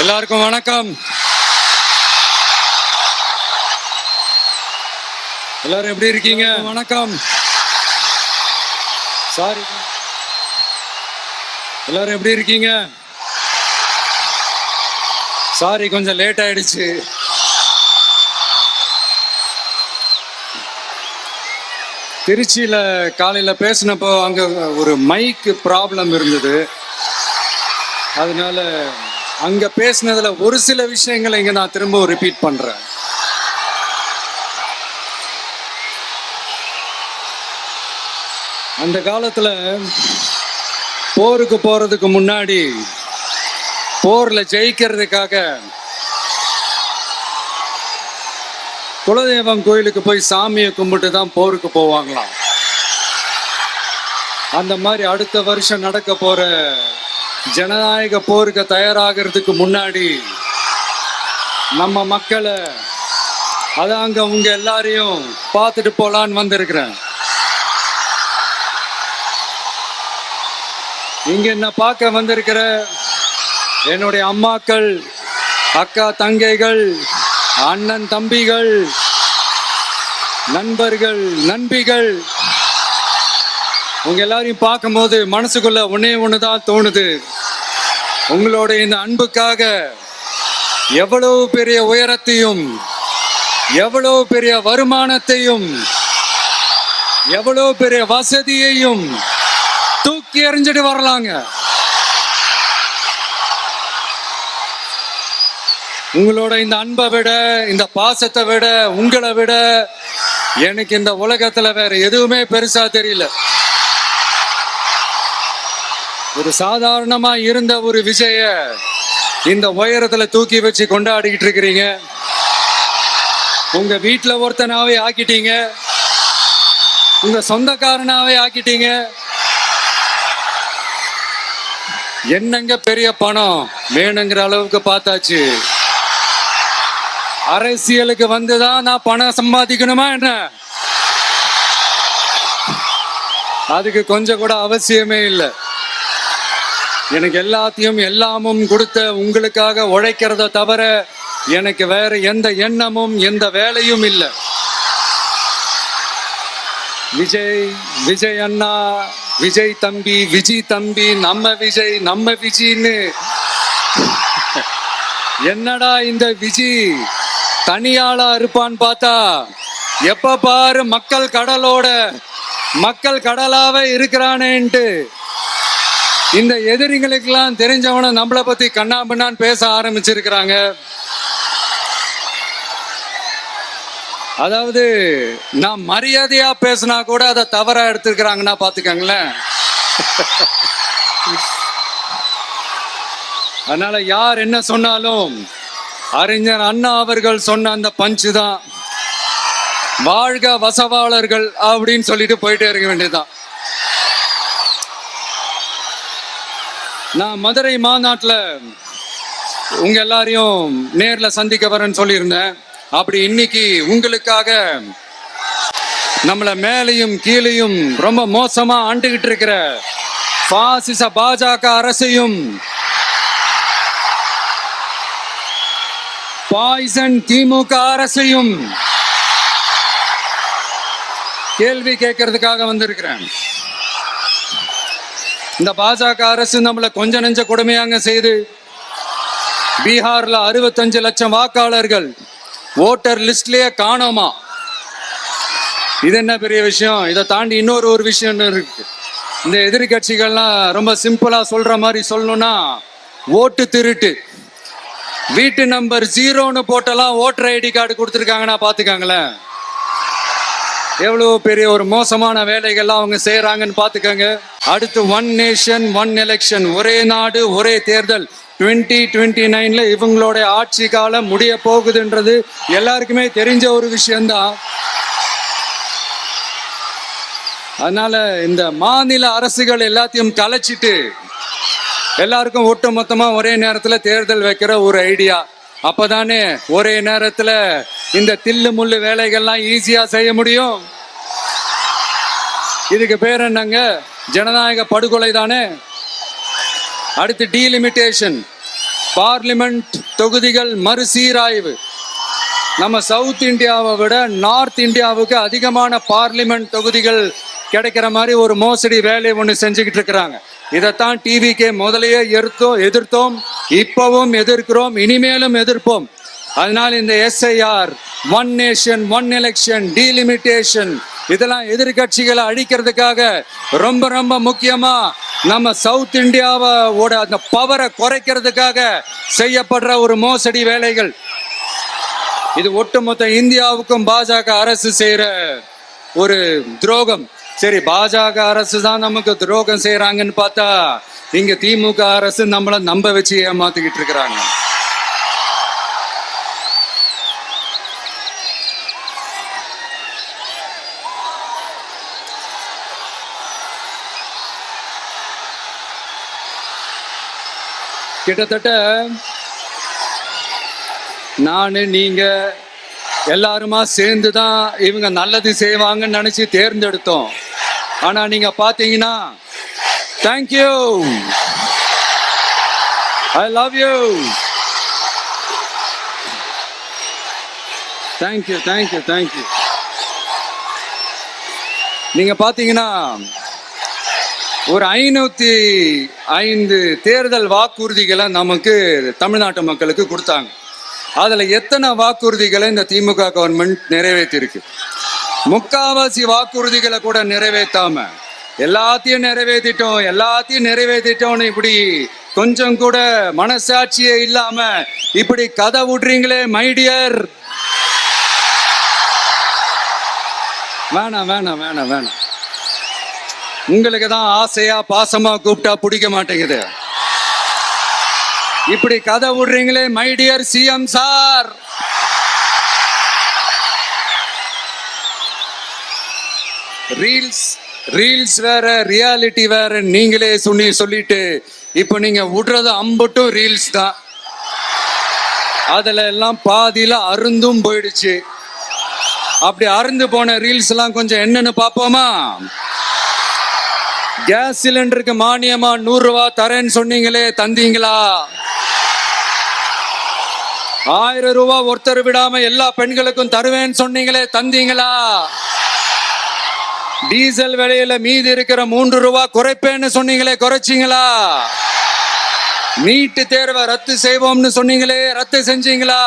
எல்லாருக்கும் வணக்கம். எல்லாரும் எப்படி இருக்கீங்க? வணக்கம். சாரி, எல்லாரும் எப்படி இருக்கீங்க? சாரி, கொஞ்சம் லேட் ஆயிடுச்சு. திருச்சியில காலையில பேசினப்போ அங்க ஒரு மைக் ப்ராப்ளம் இருந்தது. அதனால அங்க பேசினதுல ஒரு சில விஷயங்களை இங்க நான் திரும்ப ரிப்பீட் பண்றேன். அந்த காலத்துல போருக்கு போறதுக்கு முன்னாடி போர்ல ஜெயிக்கிறதுக்காக குலதெய்வம் கோயிலுக்கு போய் சாமியை கும்பிட்டு தான் போருக்கு போவாங்களாம். அந்த மாதிரி அடுத்த வருஷம் நடக்க போற ஜனநாயக போருக்கு தயாராகிறதுக்கு முன்னாடி நம்ம மக்களை அதாங்க உங்க எல்லாரையும் பார்த்துட்டு போலான்னு வந்திருக்கிறேன். இங்க என்ன பார்க்க வந்திருக்கிற என்னுடைய அம்மாக்கள், அக்கா தங்கைகள், அண்ணன் தம்பிகள், நண்பர்கள், நண்பிகள், உங்க எல்லாரையும் பார்க்கும்போது மனசுக்குள்ள ஒன்னே ஒண்ணுதான் தோணுது. உங்களோட இந்த அன்புக்காக எவ்வளவு பெரிய உயரத்தையும், எவ்வளவு பெரிய வருமானத்தையும், எவ்வளவு பெரிய வசதியையும் தூக்கி எறிஞ்சிட்டு வரலாங்க. உங்களோட இந்த அன்பை விட, இந்த பாசத்தை விட, உங்களை விட எனக்கு இந்த உலகத்துல வேற எதுவுமே பெருசா தெரியல. ஒரு சாதாரணமா இருந்த ஒரு விஜய இந்த உயரத்துல தூக்கி வச்சு கொண்டாடிக்கிட்டு இருக்கிறீங்க. உங்க வீட்டுல ஒருத்தனாவே ஆக்கிட்டீங்க, உங்க சொந்தக்காரனாவே ஆக்கிட்டீங்க. என்னங்க பெரிய பணம் வேணுங்கிற அளவுக்கு பார்த்தாச்சு. அரசியலுக்கு வந்துதான் நான் பணம் சம்பாதிக்கணுமா என்ன? அதுக்கு கொஞ்சம் கூட அவசியமே இல்லை. எனக்கு எல்லாத்தையும் எல்லாமும் கொடுத்த உங்களுக்காக உழைக்கிறத தவிர எனக்கு வேற எந்த எண்ணமும் எந்த வேலையும் இல்லை. விஜய், விஜய் அண்ணா, விஜய் தம்பி, விஜய் தம்பி, நம்ம விஜய், நம்ம விஜய்ன்னு என்னடா இந்த விஜய் தனியாளா இருப்பான்னு பார்த்தா எப்ப பாரு மக்கள் கடலோட மக்கள் கடலாவே இருக்கிறானேன்ட்டு இந்த எதிரிகளுக்கெல்லாம் தெரிஞ்சவன நம்மளை பத்தி கண்ணாபின்னான்னு பேச ஆரம்பிச்சிருக்கிறாங்க. அதாவது நான் மரியாதையா பேசினா கூட அதை தவறா எடுத்துக்கிறாங்கன்னா பாத்துக்கங்களேன். அதனால யார் என்ன சொன்னாலும் அறிஞர் அண்ணா அவர்கள் சொன்ன அந்த பஞ்சு தான், வாழ்க வசவாளர்கள் அப்படின்னு சொல்லிட்டு போயிட்டே இருக்க வேண்டியதுதான். நான் மதுரை மாநாட்டுல உங்க எல்லாரையும் நேர்ல சந்திக்க வரேன்னு சொல்லியிருந்தேன். அப்படி இன்னைக்கு உங்களுக்காக நம்மள மேலையும் கீழையும் ரொம்ப மோசமா ஆண்டுகிட்டு இருக்கிற பாசிச பாஜக அரசையும், பாய்சன் திமுக அரசையும் கேள்வி கேட்கறதுக்காக வந்திருக்கிறேன். இந்த பாஜக அரசு நம்மள கொஞ்ச நெஞ்ச கொடுமையாங்க செய்து பீகார்ல 65 லட்சம் வாக்காளர்கள் ஓட்டர் லிஸ்ட்லயே காணோமா. இது என்ன பெரிய விஷயம்? இதை தாண்டி இன்னொரு விஷயம் இருக்கு. இந்த எதிரி கட்சிகள்லாம் ரொம்ப சிம்பிளா சொல்ற மாதிரி சொல்லணும்னா, ஓட்டு திருட்டு, வீட்டு நம்பர் 0ன்னு போட்டெல்லாம் ஓட்டர் ஐடி கார்டு கொடுத்துருக்காங்கன்னா பாத்துக்காங்களேன். எவ்வளவு பெரிய ஒரு மோசமான வேலைகள்லாம் அவங்க செய்யறாங்கன்னு பாத்துக்கங்க. அடுத்து ஒன் நேஷன் ஒன் எலெக்ஷன், ஒரே நாடு ஒரே தேர்தல் 2029ல இவங்களோட ஆட்சி காலம் முடிய போகுதுன்றது எல்லாருக்குமே தெரிஞ்ச ஒரு விஷயம்தான். அதனால இந்த மாநில அரசுகள் எல்லாத்தையும் கலைச்சிட்டு எல்லாருக்கும் ஒட்டு மொத்தமா ஒரே நேரத்துல தேர்தல் வைக்கிற ஒரு ஐடியா. அப்பதானே ஒரே நேரத்துல இந்த தில்லு முள்ளு வேலைகள்லாம் ஈஸியா செய்ய முடியும். இதுக்கு பேர் என்னங்க? ஜனநாயக படுகொலை தானே. அடுத்து டீலிமிட்டேஷன், பார்லிமெண்ட் தொகுதிகள் மறுசீராய்வு. நம்ம சவுத் இந்தியாவை விட நார்த் இந்தியாவுக்கு அதிகமான பார்லிமெண்ட் தொகுதிகள் கிடைக்கிற மாதிரி ஒரு மோசடி வேலையை ஒன்று செஞ்சுக்கிட்டு இருக்கிறாங்க. இதைத்தான் டிவிகே முதலையே எதிர்த்தோம், இப்பவும் எதிர்க்கிறோம், இனிமேலும் எதிர்ப்போம். அதனால இந்த SIR, one nation one election, delimitation, இதெல்லாம் எதிர்கட்சிகளை அழிக்கிறதுக்காக ரொம்ப ரொம்ப முக்கியமா நம்ம சவுத் இந்தியாவோட அந்த பவரை குறைக்கிறதுக்காக செய்யப்படுற ஒரு மோசடி வேலைகள். இது ஒட்டுமொத்த இந்தியாவுக்கும் பாஜக அரசு செய்யற ஒரு துரோகம். சரி, பாஜக அரசு தான் நமக்கு துரோகம் செய்யறாங்கன்னு பார்த்தா இங்க திமுக அரசு நம்மள நம்ப வச்சு ஏமாத்திக்கிட்டு இருக்கிறாங்க. கிட்டத்தட்ட நானு நீங்க எல்லாருமா சேர்ந்துதான் இவங்க நல்லது செய்வாங்கன்னு நினைச்சு தேர்ந்தெடுத்தோம். ஆனா நீங்க பாத்தீங்கன்னா, thank you, I love you, thank you thank you thank you. நீங்க பாத்தீங்கன்னா ஒரு 505 தேர்தல் வாக்குறுதிகளை நமக்கு தமிழ்நாட்டு மக்களுக்கு கொடுத்தாங்க. அதுல எத்தனை வாக்குறுதிகளை இந்த திமுக கவர்மெண்ட் நிறைவேற்றிருக்கு? முக்காவாசி வாக்குறுதிகளை கூட நிறைவேற்றாம எல்லாத்தையும் நிறைவேற்றிட்டோம்னு இப்படி கொஞ்சம் கூட மனசாட்சியே இல்லாம இப்படி கதை விடுறீங்களே மைடியர். வேணாம் வேணாம் வேணாம் வேணாம். உங்களுக்கு தான் ஆசையா பாசமா கூப்பிட்டா பிடிக்க மாட்டேங்குது. இப்படி கதை விடுறீங்களே மைடியர் சிஎம் சார். ரீல்ஸ் வேற, ரியாலிட்டி வேற நீங்களே சொல்லிட்டு இப்ப நீங்க விடுறது அம்பட்டும் ரீல்ஸ் தான். அதுல எல்லாம் பாதியில அருந்தும் போயிடுச்சு. அப்படி அருந்து போன ரீல்ஸ் எல்லாம் கொஞ்சம் என்னன்னு பாப்போமா? கேஸ் சிலிண்டருக்கு மானியமா 100 ரூபாய் தரேன்னு சொன்னீங்களே, தந்தீங்களா? 1000 ரூபாய் ஒருத்தர் விடாம எல்லா பெண்களுக்கும் தருவேன்னு சொன்னீங்களே, தந்தீங்களா? டீசல் விலையில மீதி இருக்கிற 3 ரூபாய் குறைப்பேன்னு சொன்னீங்களே, குறைச்சிங்களா? நீட்டு தேர்வை ரத்து செய்வோம்னு சொன்னீங்களே, ரத்து செஞ்சீங்களா?